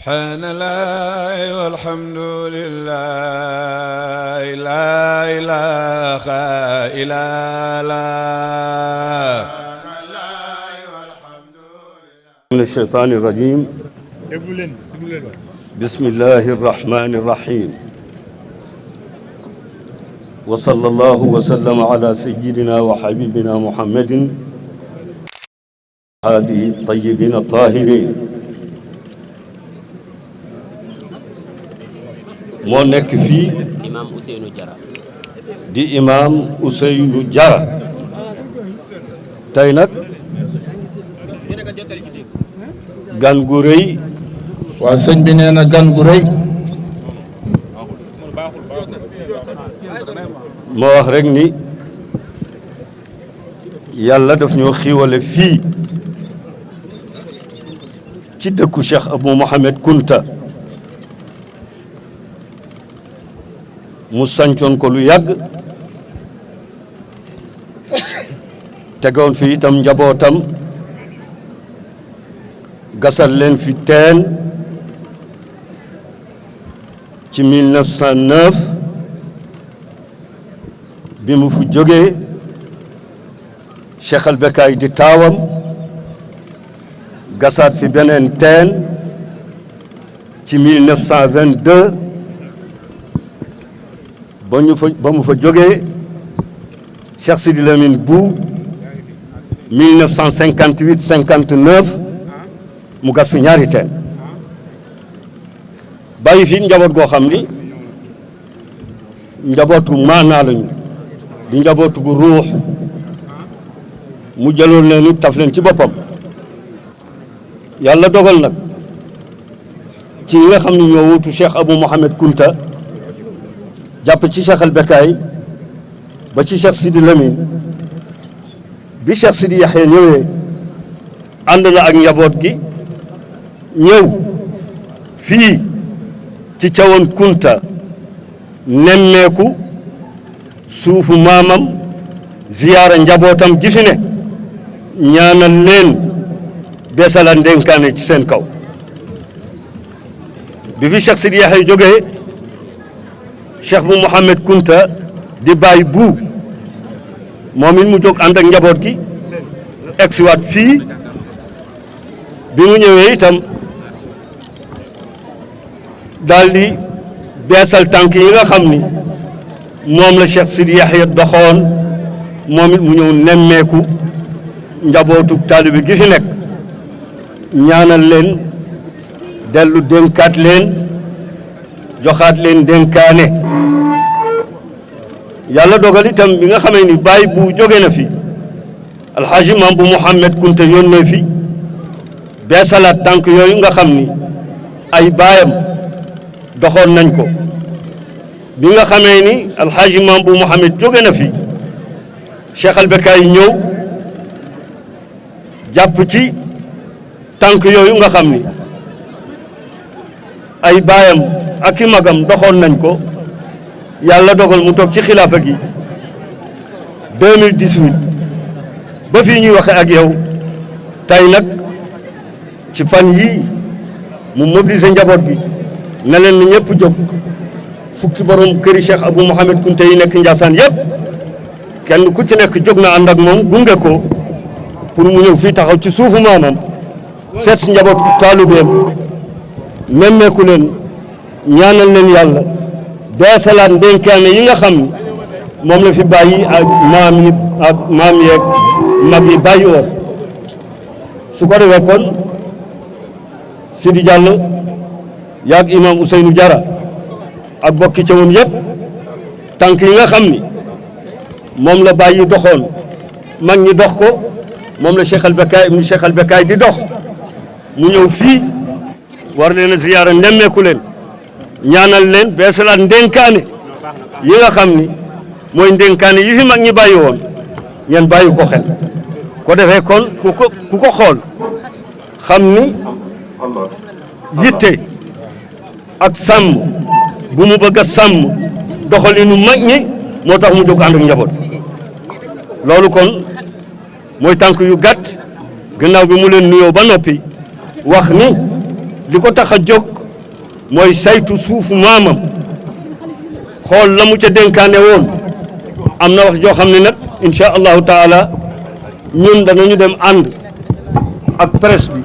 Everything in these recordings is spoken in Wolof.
سبحان الله والحمد لله لا إله إلا الله من الشيطان الرجيم بسم الله الرحمن الرحيم وصلى الله وسلم على سيدنا وحبيبنا محمد هذه الطيبين الطاهرين moo nekk fii Imam Ousseynou Diarra di imam Ousseynou Diarra tey nag gan gu rëy waa sëñ bi nee na gan gu rëy moo wax rek ni yàlla daf ñoo xiiwale fii ci dëkku Cheikh Abou Mohamed Kunta mu sancoon ko lu yàgg tegoon fi itam njabootam gasal leen fi teen ci 1909 bi mu fu jógee Cheikh al Bekaay di taawam gasaat fi beneen teen ci 1922 ba mu fa jógee Cheikh Sidi Lamine Bou 1958-59 mu gas fi ñaari teen bàyyi fi njaboot goo xam ni njabootu maanaa lañu di njabootu gu ruux mu jëloon leen it taf leen ci boppam yàlla dogal nag ci ñi nga xam ne ñoo wutu Cheikh Abou Mohamed Kunta jàpp ci Cheikh al Bekaay ba ci Cheikh Sidi Lamine bi Cheikh Sidi Yaxya ñëwee ànd na ak njaboot gi ñëw fii ci Cawoon Kunta nemmeeku suufu maamam ziyaara njabootam gi fi ne ñaanal leen beesala ndénkaane ci seen kaw bi fi Cheikh Sidi Yaxya jógee Cheikh bu Mohamed Kunta di bàyyi bu moom it mu jóg ànd ak njaboot gi egsiwaat fii bi mu ñëwee itam daal di beesal tànk yi nga xam ni moom la Cheikh Sidi Yaxya doxoon moom it mu ñëw nemmeeku njabootu taalibe gi fi nekk ñaanal leen dellu dénkaat leen joxaat leen dénkaane yàlla dogal itam bi nga xamee ni baay bu jóge na fi alxaaji maam bu Mohamed Kunta yónnee fi beesalaat tànk yooyu nga xam ni ay baayam doxoon nañ ko bi nga xamee ni alxaaji maam bu Mohamed jóge na fi Cheikh al Bekaay ñëw jàpp ci tànk yooyu nga xam ni ay baayam ak i magam doxoon nañ ko yàlla dogal mu toog ci xilaafa gi 2018 ba fii ñuy waxe ak yow tey nag ci fan yii mu mobiliser njaboot gi ne leen ni ñëpp jóg fukki borom këri Cheikh Abou Mohamed Kunta yi nekk Njaasaan yëpp kenn ku ci nekk jóg na ànd ak moom gunge ko pour mu ñëw fii taxaw ci suufu maamam seet si njaboot taalibeem nemmeeku leen ñaanal leen yàlla beesalaat ndénkaane yi nga xam ni moom la fi bàyyi ak maam yeeg mag yi bàyyi woon su ko defee kon Sidi Diallo yaag imam Ousseynou Diarra ak bokki ca woon yëpp tànk yi nga xam ni moom la bàyyi doxoon mag ñi dox ko moom la Cheikh al Bekaay ibnu Cheikh al Bekaay di dox mu ñëw fii war leen a ziyaara nemmeeku leen ñaanal leen beesalaat ndénkaane yi nga xam ni mooy ndénkaane yi fi mag ñi bàyyi woon ngeen bàyyi ko xel ko defee kon ku ko xool xam ni yitte ak sàmm bu mu bëgg a sàmm doxalinu mag ñi moo tax mu jóg ànd ak njaboot loolu kon mooy tànk yu gàtt gannaaw bi mu leen nuyoo ba noppi wax ni li ko tax a jóg mooy saytu suufu maamam xool la mu ca dénkaane woon. am na wax joo xam ne nag incha allahu taala ñun danañu dem ànd ak presse bi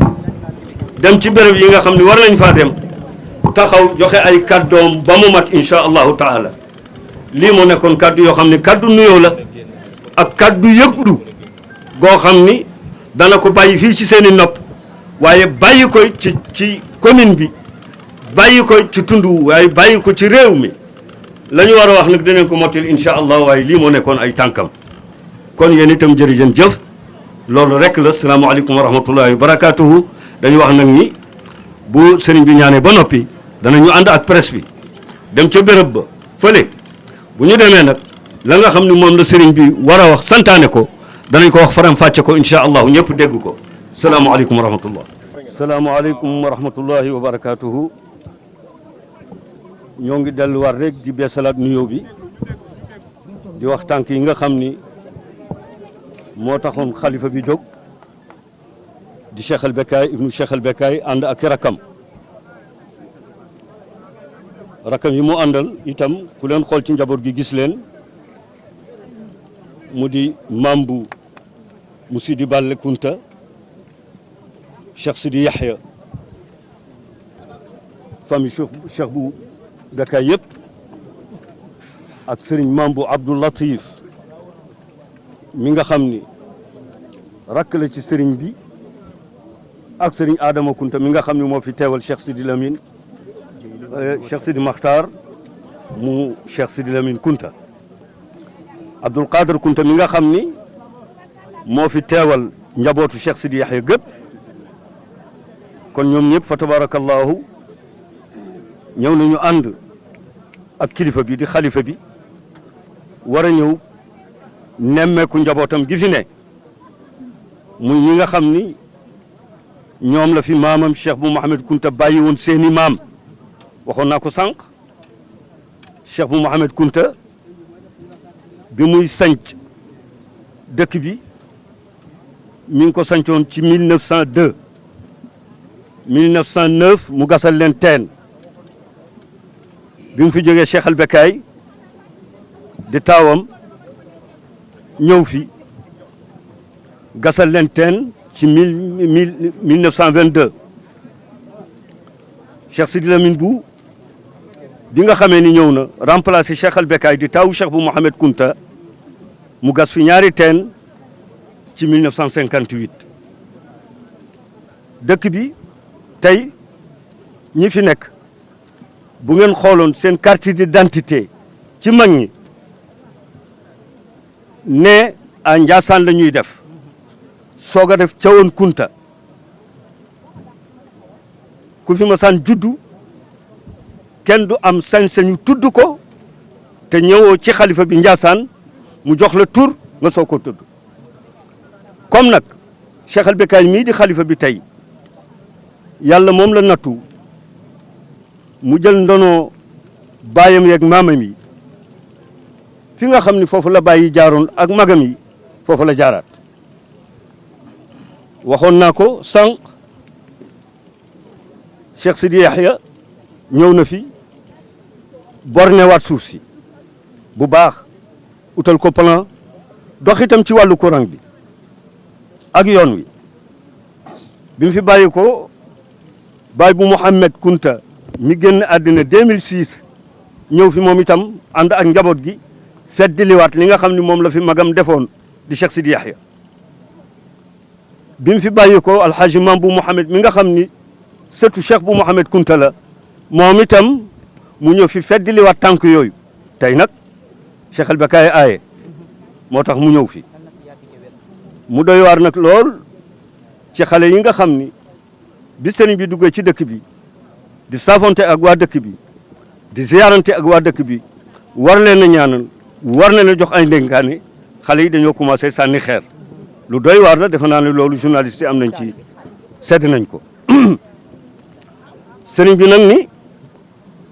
dem ci béréb yi nga xam ne war nañ faa dem taxaw joxe ay kàddoom ba mu mat incha allahu taala lii moo nekkoon kàddu yoo xam ne kàddu nuyoo la ak kàddu yëglu goo xam ni dana ko bàyyi fii ci seeni nopp waaye bàyyi ko ci commune bi bàyyi ko ci tund waaye bàyyi ko ci réew mi la ñu war a wax nag dinañ ko mottil incha allah waaye lii moo nekkoon ay tànkam kon yéen itam jërëjën jëf loolu rek la salaamaaleykum wa rahmatullahi wa barakaatuhu dañu wax nag ni bu sëriñ bi ñaanee ba noppi danañu ànd ak presse bi dem ca béréb ba fële bu ñu demee nag la nga xam ne moom la sëriñ bi war a wax santaane ko danañ ko wax faram fàcce ko incha allahu ñëpp dégg ko salaamaaleykum wa rahmatullah. salaamaaleykum wa rahmatullahi wa barakaatuhu. ñoo ngi delluwaat rek di beesalaat nuyoo bi di wax tànk yi nga xam ni moo taxoon xalifa bi jóg di Cheikh El Becaye ibnu Cheikh El Becaye ànd ak rakam yi mu àndal itam ku leen xool ci njaboot gi gis leen mu di mambu mu Sidi Balle Kunta Cheikh Sidi Yahya famille Cheikh bu Becaye yëpp ak sëriñ mambu Abdou Latif mi nga xam ni rakk la ci sëriñ bi ak sëriñ Adama Kunta mi nga xam ni moo fi teewal Cheikh Sidi Lamine Cheikh Sidi Makhtar mu Cheikh Sidi Lamine Kunta Abdoul Qadir Kunta mi nga xam ni moo fi teewal njabootu Cheikh Sidi Yahya gëpp kon ñoom ñëpp fa tabarakallahu ñëw nañu ànd ak kilifa bi di xalifa bi war a ñëw nemmeeku njabootam gi fi ne muy ñi nga xam ni ñoom la fi maamam Cheikh bu Mouhamed Kunta bàyyi woon seeni maam waxoon naa ko sànq Cheikh bu Mouhamed Kunta bi muy sanc dëkk bi mi ngi ko sancoon ci 1902 1909 mu gasal leen teen bi mu fi jógee Cheikh El Becaye di taawam ñëw fi gasal leen teen ci 1922 Cheikh Sidi Lamine bu bi nga xamee ni ñëw na remplacé Cheikh El Becaye di taawu Cheikh bu Mouhamed Kunta mu gas fi ñaari teen ci 1958 dëkk bi tey ñi fi nekk bu ngeen xooloon seen carte d'identité ci mag ñi ne à Ndiassane la ñuy def soog a def Thiawane Kunta ku fi masaan juddu kenn du am sañ-sañu tudd ko te ñëwoo ci xalifa bi Ndiassane mu jox la tur nga soog ko tudd comme nag Cheikh El Becaye mii di xalifa bi tey yàlla moom la nattu mu jël ndono baayam yeeg maamam yi fi nga xam ni foofu la bàyyi jaaroon ak magam yi foofu la jaaraat waxoon naa ko sànq Cheikh Sidi Yahya ñëw na fi borne waat suuf si bu baax utal ko plan dox itam ci wàllu courant bi ak yoon wi bi mu fi bàyyi ko baay bu Mouhamed Kunta mi génn àddina 2006 ñëw fi moom itam ànd ak njaboot gi feddiliwaat li nga xam ne moom la fi magam defoon di Cheikh Sidi Yahya bi mu fi bàyyi ko alxaaji Maam bu Mouhamed mi nga xam ni sëtu Cheikh bu Mouhamed Kunta la moom itam mu ñëw fi feddiliwaat tànk yooyu tey nag Cheikh El Becaye aaye moo tax mu ñëw fi mu doy waar nag lool ci xale yi nga xam ni bi sëriñ bi duggee ci dëkk bi di saafonte ak waa dëkk bi di ziyaarante ak waa dëkk bi war leen a ñaanal war leen a jox ay ndénkaane xale yi dañoo commencé sànni xeer lu doy waar la defe naa ne loolu journaliste yi am nañ ci sedd nañ ko sëriñ bi nag ni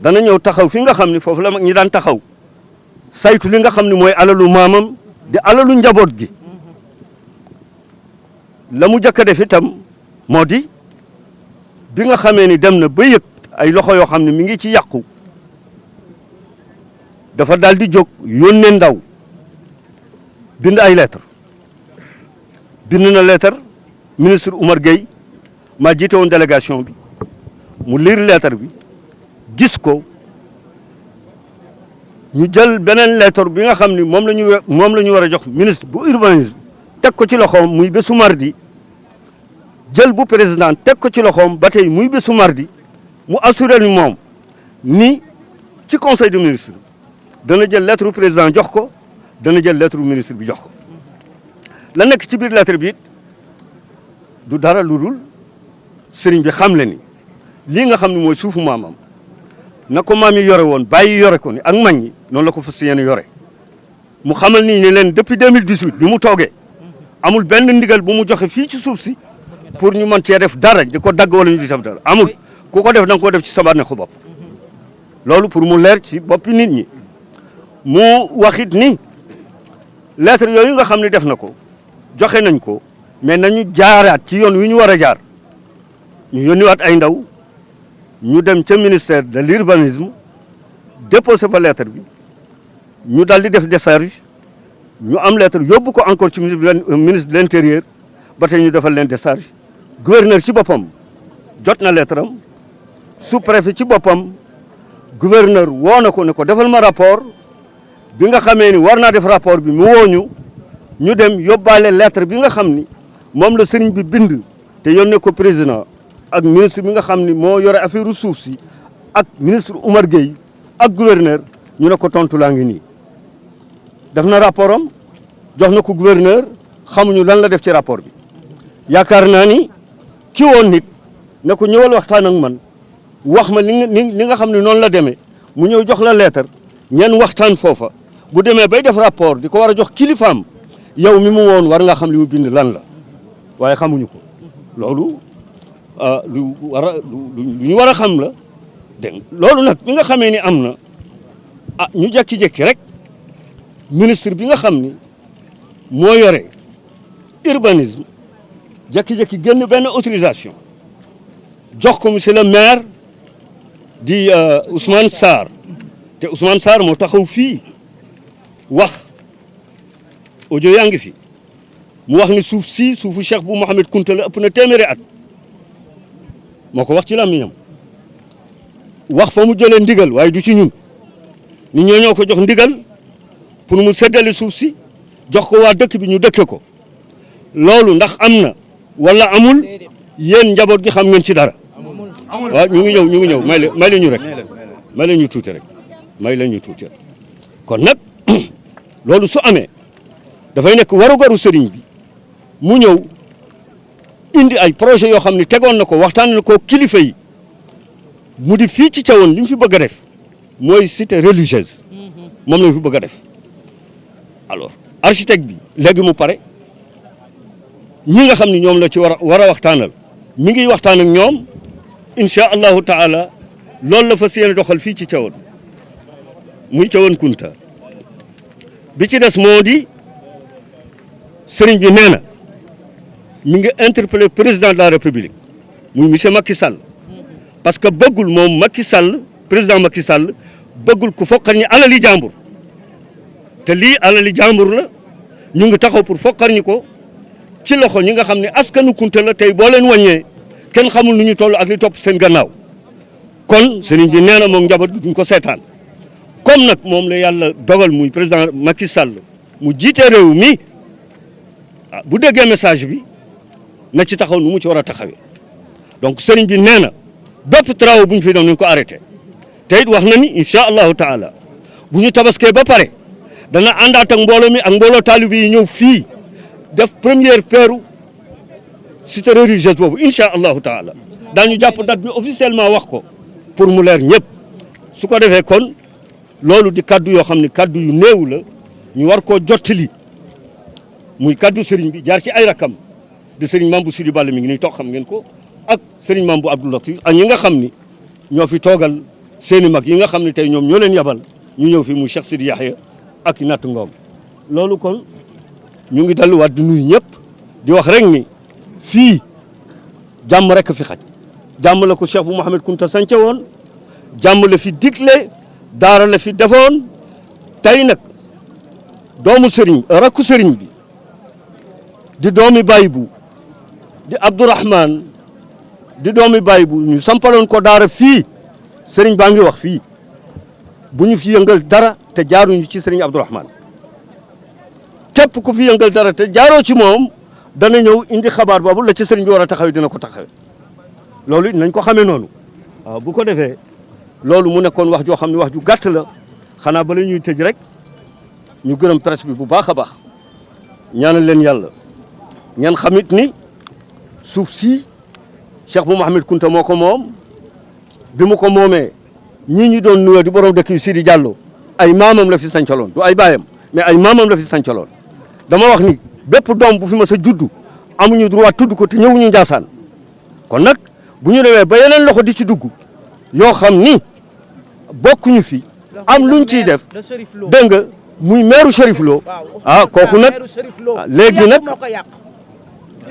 dana ñëw taxaw fi nga xam ni foofu la mag ñi daan taxaw saytu li nga xam ne mooy alalu maamam di alalu njaboot gi la mu jëkk a def itam moo di bi nga xamee ni dem na ba yëg ay loxo yoo xam ne mi ngi ci yàqu dafa daal di jóg yónnee ndaw bind ay lettre bind na lettre ministre Oumar Gueye maa jiite woon délégation bi mu lire lettre bi gis ko ñu jël beneen lettre bi nga xam ni moom la ñu war a jox ministre bu urbanisme teg ko ci loxoom muy bésu mardi jël bu président teg ko ci loxoom ba tey muy bésu mardi mu assuré ni moom ni ci conseil des ministres dana jël lettre président jox ko dana jël lettre ministre bi jox ko la nekk ci biir lettre bi it du dara lu dul sëriñ bi xam le ni lii nga xam ne mooy suufu maamam na ko maam yi yore woon bàyyi yore ko ni ak mag ñi noonu la ko fas yéene yore mu xamal ni leen depuis 2018 bi mu toogee amul benn ndigal bu mu joxe fii ci suuf si pour ñu mën cee def dara di ko dagg wala ñu di def dara amul ku ko def da nga ko def ci sa bànneexu bopp loolu pour mu leer ci boppi nit ñi mu waxit ni lettre yooyu nga xam ne def na ko joxe nañ ko mais nañu jaaraat ci yoon wi ñu war a jaar ñu yónniwaat ay ndaw ñu dem ca ministère de l'urbanisme déposé fa lettre bi ñu dal di def décharge ñu am lettre yóbbu ko encore ci ministre de l'intérieur ba tey ñu defal leen décharge gouverneur ci boppam jot na lettre am sous-préfet ci boppam gouverneur woo na ko ne ko defal ma rapport bi nga xamee ni war naa def rapport bi mu wooñu ñu dem yóbbaale lettre bi nga xam ni moom la sëriñ bi bind te yónnee ko président ak ministre bi nga xam ni moo yore affaire suuf si ak ministre Oumar Gueye ak gouverneur ñu ne ko tontu laa ngi nii def na rapport am jox na ko gouverneur xamuñu lan la def ci rapport bi yaakaar naa ni ki woon nit ne ko ñëwal waxtaan ak man wax ma li nga xam ne noonu la demee mu ñëw jox la lettre ñeen waxtaan foofa bu demee bay def rapport di ko war a jox kilifaam yow mi mu woon war nga xam li mu bind lan la waaye xamuñu ko loolu lu ñu war a xam la dégg loolu nag bi nga xamee ni am na ñu jékki-jékki rek ministre bi nga xam ni moo yore urbanisme jékki-jékki génn benn autorisation jox ko monsieur le maire di Ousmane Sarr te Ousmane Sarr moo taxaw fii wax audio yaa ngi fi mu wax ni suuf si suufu Cheikh bu Mouhamed Kounta la ëpp na téeméeri at moo ko wax ci làmmiñam wax fa mu jëlee ndigal waaye du ci ñun ni ñoo ko jox ndigal pour mu seddale suuf si jox ko waa dëkk bi ñu dëkke ko loolu ndax am na wala amul yéen njaboot gi xam ngeen ci dara waaw ñu ngi ñëw may leen ñu rek may leen ñu tuuti rek may leen ñu tuuti rek kon nag loolu su amee dafay nekk warugaru sëriñ bi mu ñëw indi ay projet yoo xam ne tegoon na ko waxtaan na ko kilifa yi mu di fii ci Thiawane li mu fi bëgg a def mooy cité religieuse moom la mu fi bëgg a def alors architecte bi léegi mu pare ñi nga xam ne ñoom la ci war a waxtaanal mi ngi waxtaan ak ñoom incha allahu taala loolu la fas yéene doxal fii ci Thiawane muy Thiawane Kounta bi ci des moo di sëriñ bi nee na mi ngi interpellé président de la république muy monsieur Macky Sall parce que bëggul moom Macky Sall président Macky Sall bëggul ku foqal ñi alali jàmbur te lii alali jàmbur la ñu ngi taxaw pour foqal ñi ko ci loxo ñi nga xam ne askanu Kounta la tey boo leen wàññee kenn xamul nu ñu toll ak li topp seen gannaaw kon sëriñ bi nee na moom njaboot bi duñ ko seetaan comme nag moom la yàlla dogal muy président Macky Sall mu jiite réew mi bu déggee message bi na ci taxaw nu mu ci war a taxawee donc sëriñ bi nee na bépp travaux bu ñu fi doon nañ ko arrêté te it wax na ni incha allahu taala bu ñu tabaskee ba pare dana àndaat ak mbooloo mi ak mbooloo taalibe yi ñëw fii def première peeru cité religieuse boobu incha allahu taala daañu jàpp date bi officiellement wax ko pour mu leer ñëpp su ko defee kon loolu di kaddu yoo xam ne kaddu yu néew la ñu war koo jottali muy kaddu sëriñ bi jaar ci ay rakam di sëriñ Mame Bou Sidi Balla mi ngi nii toog xam ngeen ko ak sëriñ Mame Bou Abdou Latif ak ñi nga xam ni ñoo fi toogal seeni mag yi nga xam ne tey ñoom ñoo leen yabal ñu ñëw fi mu Cheikh Sidi Yahya ak natt ngoom loolu kon ñu ngi delluwaat di nuyu ñëpp di wax rek ni fii jàmm rek fi xaj jàmm la ko Cheikh bu Mouhamed Kunta sance woon jàmm la fi digle daara la fi defoon tey nag doomu sëriñ rakku sëriñ bi di doomi baay bu di Abdourahman di doomi baay bu ñu sampaloon ko daara fii sëriñ baa ngi wax fii bu ñu fi yëngal dara te jaaruñu ci sëriñ Abdourahman képp ku fi yëngal dara te jaaroo ci moom dana ñëw indi xabaar boobu la ci sëriñ bi war a taxawee dina ko taxawee loolu nañ ko xamee noonu waaw bu ko defee loolu mu nekkoon wax joo xam ne wax ju gàtt la xanaa bala ñuy tëj rek ñu gërëm presse bi bu baax a baax ñaanal leen yàlla ñaan xamit ni suuf si Cheikh bu Mouhamed Kunta moo ko moom bi mu ko moomee ñii ñu doon nuyoo di borom dëkk yi Sidi Diallo ay maamam la fi sancaloon du ay baayam mais ay maamam la fi sancaloon dama wax ni bépp doom bu fi ma sa juddu amuñu droit tudd ko te ñëwuñu Njaasaan kon nag bu ñu demee ba yeneen loxo di ci dugg yoo xam ni bokkuñu fi am luñ ciy def dégg nga muy meeru Chérif Lo kooku nag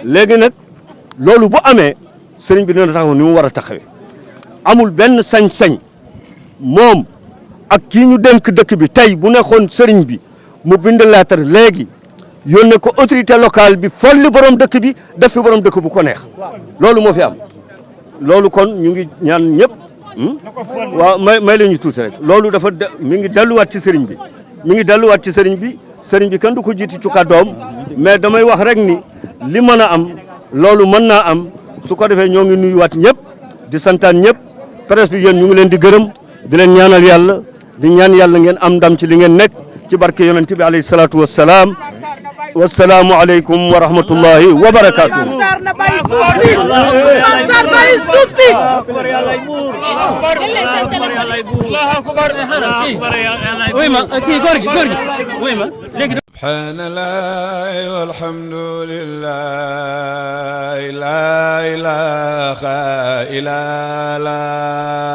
léegi nag loolu bu amee sëriñ bi dina taxaw ni mu war a taxawee amul benn sañ-sañ moom ak kii ñu dénk dëkk bi tey bu nekkoon sëriñ bi mu bind lettre léegi yónnee ko autorité locale bi folli borom dëkk bi def fi borom dëkk bu ko neex loolu moo fi am loolu kon ñu ngi ñaan ñëpp waaw may la ñu tuuti rek loolu dafa mi ngi delluwaat ci sëriñ bi mi ngi delluwaat ci sëriñ bi kenn du ko jiiti ci kàddoom mais damay wax rek ni li mën a am loolu mën naa am su ko defee ñoo ngi nuyuwaat ñëpp di santaan ñëpp presse bi yéen ñu ngi leen di gërëm di leen ñaanal yàlla di ñaan yàlla ngeen am ndam ci li ngeen nekk ci barke yonent bi alayhi salaatu wassalaam wassalaamu aleykum wa rahmatullahi wa barakaatuh subhaanallaahi walhamdulillaahi laa ilaaha illallaah